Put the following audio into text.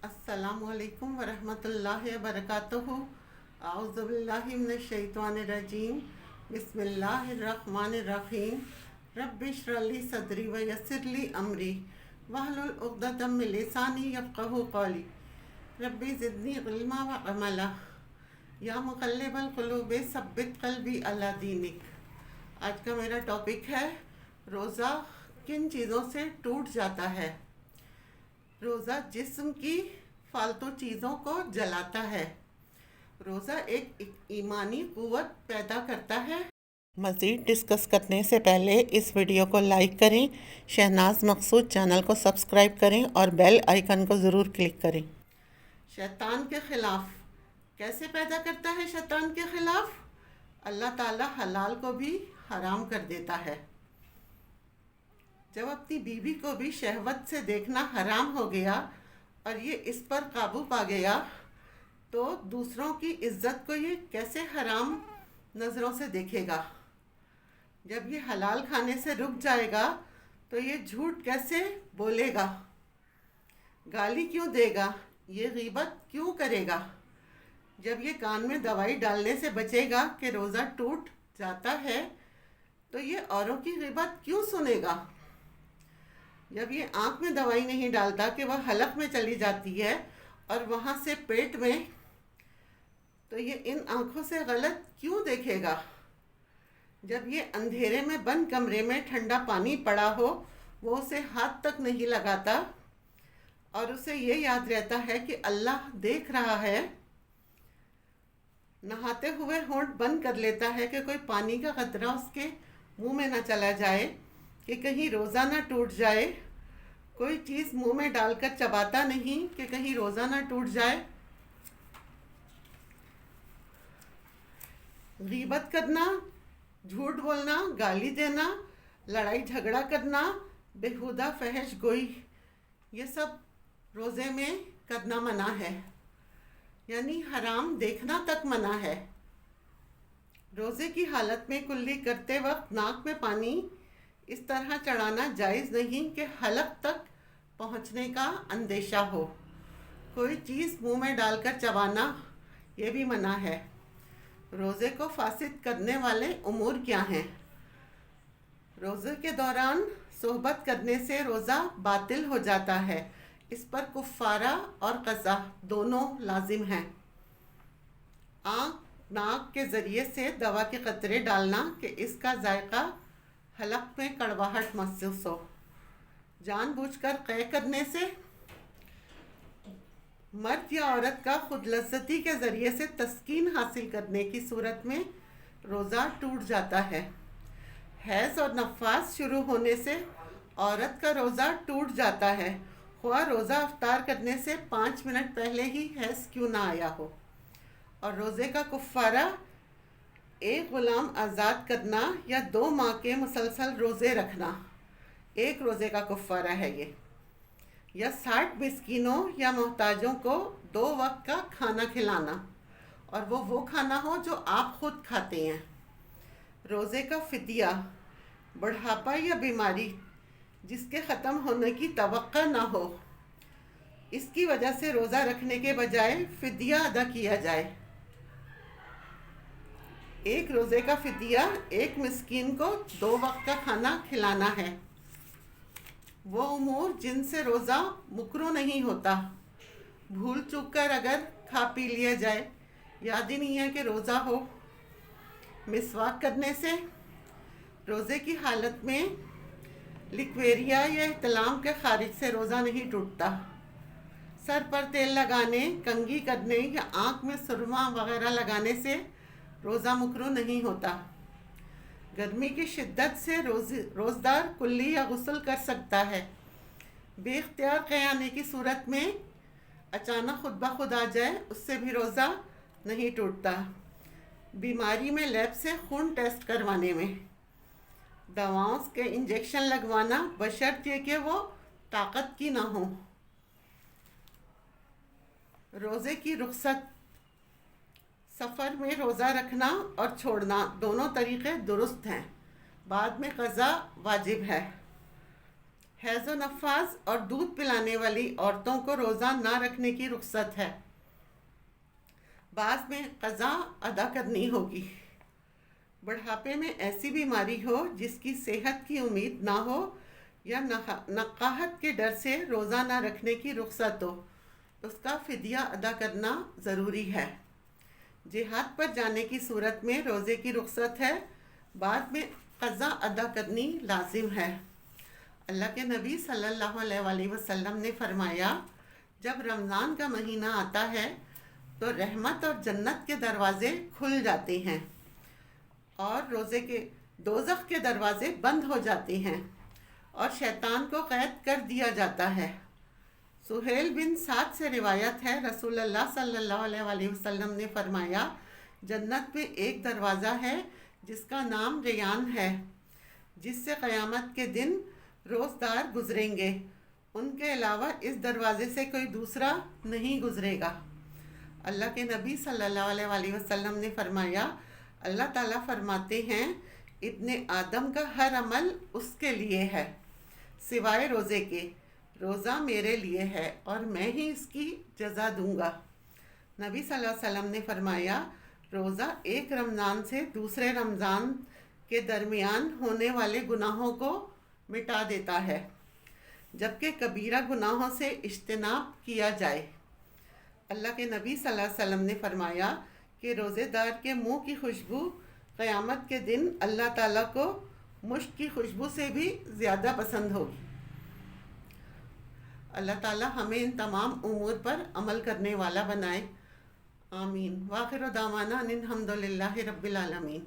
السلام علیکم ورحمۃ اللہ وبرکاتہ۔ اعوذ باللہ من الشیطان الرجیم، بسم اللہ الرحمن الرحیم۔ رب اشرح لی صدری ویسر لی امری واحلل عقدۃ من لسانی یفقہوا قولی۔ رب زدنی علما وعملا، یا مقلب القلوب ثبت قلبی علی دینک۔ آج کا میرا ٹاپک ہے روزہ کن چیزوں سے ٹوٹ جاتا ہے۔ روزہ جسم کی فالتو چیزوں کو جلاتا ہے۔ روزہ ایک ایمانی قوت پیدا کرتا ہے۔ مزید ڈسکس کرنے سے پہلے اس ویڈیو کو لائک کریں، شہناز مقصود چینل کو سبسکرائب کریں اور بیل آئیکن کو ضرور کلک کریں۔ شیطان کے خلاف کیسے پیدا کرتا ہے؟ شیطان کے خلاف اللہ تعالیٰ حلال کو بھی حرام کر دیتا ہے۔ جب اپنی بیوی کو بھی شہوت سے دیکھنا حرام ہو گیا اور یہ اس پر قابو پا گیا تو دوسروں کی عزت کو یہ کیسے حرام نظروں سے دیکھے گا؟ جب یہ حلال کھانے سے رک جائے گا تو یہ جھوٹ کیسے بولے گا؟ گالی کیوں دے گا؟ یہ غیبت کیوں کرے گا؟ جب یہ کان میں دوائی ڈالنے سے بچے گا کہ روزہ ٹوٹ جاتا ہے تو یہ اوروں کی غیبت کیوں سنے گا؟ جب یہ آنکھ میں دوائی نہیں ڈالتا کہ وہ حلق میں چلی جاتی ہے اور وہاں سے پیٹ میں، تو یہ ان آنکھوں سے غلط کیوں دیکھے گا؟ جب یہ اندھیرے میں بند کمرے میں ٹھنڈا پانی پڑا ہو وہ اسے ہاتھ تک نہیں لگاتا اور اسے یہ یاد رہتا ہے کہ اللہ دیکھ رہا ہے، نہاتے ہوئے ہونٹ بند کر لیتا ہے کہ کوئی پانی کا قطرہ اس کے منہ میں نہ چلا جائے، کہ کہیں روزہ نہ ٹوٹ جائے، کوئی چیز منہ میں ڈال کر چباتا نہیں کہ کہیں روزہ نہ ٹوٹ جائے۔ غیبت کرنا، جھوٹ بولنا، گالی دینا، لڑائی جھگڑا کرنا، بیہودہ فحش گوئی، یہ سب روزے میں کرنا منع ہے، یعنی حرام دیکھنا تک منع ہے۔ روزے کی حالت میں کلی کرتے وقت ناک میں پانی اس طرح چڑھانا جائز نہیں کہ حلق تک پہنچنے کا اندیشہ ہو۔ کوئی چیز منہ میں ڈال کر چبانا یہ بھی منع ہے۔ روزے کو فاسد کرنے والے امور کیا ہیں؟ روزے کے دوران صحبت کرنے سے روزہ باطل ہو جاتا ہے، اس پر کفارہ اور قضا دونوں لازم ہیں۔ آنکھ ناک کے ذریعے سے دوا کے قطرے ڈالنا کہ اس کا ذائقہ حلق میں کڑواہٹ محسوس ہو۔ جان بوجھ کر قے کرنے سے، مرد یا عورت کا خود لذتی کے ذریعے سے تسکین حاصل کرنے کی صورت میں روزہ ٹوٹ جاتا ہے۔ حیض اور نفاس شروع ہونے سے عورت کا روزہ ٹوٹ جاتا ہے، خواہ روزہ افطار کرنے سے 5 منٹ پہلے ہی حیض کیوں نہ آیا ہو۔ اور روزے کا کفارہ ایک غلام آزاد کرنا یا 2 ماہ کے مسلسل روزے رکھنا، ایک روزے کا کفارہ ہے یہ، یا 60 مسکینوں یا محتاجوں کو 2 وقت کا کھانا کھلانا، اور وہ کھانا ہو جو آپ خود کھاتے ہیں۔ روزے کا فدیہ، بڑھاپا یا بیماری جس کے ختم ہونے کی توقع نہ ہو، اس کی وجہ سے روزہ رکھنے کے بجائے فدیہ ادا کیا جائے۔ ایک روزے کا فدیہ ایک مسکین کو 2 وقت کا کھانا کھلانا ہے۔ وہ امور جن سے روزہ مکروہ نہیں ہوتا، بھول چوک کر اگر کھا پی لیا جائے، یاد ہی نہیں ہے کہ روزہ ہو۔ مسواک کرنے سے روزے کی حالت میں لیکویریا یا احتلام کے خارج سے روزہ نہیں ٹوٹتا۔ سر پر تیل لگانے، کنگھی کرنے یا آنکھ میں سرما وغیرہ لگانے سے روزہ مکروہ نہیں ہوتا۔ گرمی کی شدت سے روزدار کلی یا غسل کر سکتا ہے۔ بے اختیار قے آنے کی صورت میں اچانک خود بخود آ جائے، اس سے بھی روزہ نہیں ٹوٹتا۔ بیماری میں لیب سے خون ٹیسٹ کروانے میں، دواؤں کے انجیکشن لگوانا بشرط یہ کہ وہ طاقت کی نہ ہوں۔ روزے کی رخصت، سفر میں روزہ رکھنا اور چھوڑنا دونوں طریقے درست ہیں، بعد میں قضا واجب ہے۔ حیض و نفاس اور دودھ پلانے والی عورتوں کو روزہ نہ رکھنے کی رخصت ہے، بعد میں قضا ادا کرنی ہوگی۔ بڑھاپے میں ایسی بیماری ہو جس کی صحت کی امید نہ ہو یا نقاہت کے ڈر سے روزہ نہ رکھنے کی رخصت ہو، اس کا فدیہ ادا کرنا ضروری ہے۔ جہاد پر جانے کی صورت میں روزے کی رخصت ہے، بعد میں قضا ادا کرنی لازم ہے۔ اللہ کے نبی صلی اللہ علیہ وآلہ وسلم نے فرمایا، جب رمضان کا مہینہ آتا ہے تو رحمت اور جنت کے دروازے کھل جاتے ہیں اور دوزخ کے دروازے بند ہو جاتے ہیں اور شیطان کو قید کر دیا جاتا ہے۔ سہیل بن سعد سے روایت ہے، رسول اللہ صلی اللہ علیہ وآلہ وسلم نے فرمایا، جنت میں ایک دروازہ ہے جس کا نام ریان ہے، جس سے قیامت کے دن روزدار گزریں گے، ان کے علاوہ اس دروازے سے کوئی دوسرا نہیں گزرے گا۔ اللہ کے نبی صلی اللہ علیہ وآلہ وسلم نے فرمایا، اللہ تعالیٰ فرماتے ہیں، ابن آدم کا ہر عمل اس کے لیے ہے سوائے روزے کے، روزہ میرے لیے ہے اور میں ہی اس کی جزا دوں گا۔ نبی صلی اللہ علیہ وسلم نے فرمایا، روزہ ایک رمضان سے دوسرے رمضان کے درمیان ہونے والے گناہوں کو مٹا دیتا ہے، جبکہ کبیرہ گناہوں سے اجتناب کیا جائے۔ اللہ کے نبی صلی اللہ علیہ وسلم نے فرمایا کہ روزے دار کے منہ کی خوشبو قیامت کے دن اللہ تعالیٰ کو مشک کی خوشبو سے بھی زیادہ پسند ہوگی۔ اللہ تعالیٰ ہمیں ان تمام امور پر عمل کرنے والا بنائے، آمین۔ وآخر دعوانا ان الحمد للہ رب العالمین۔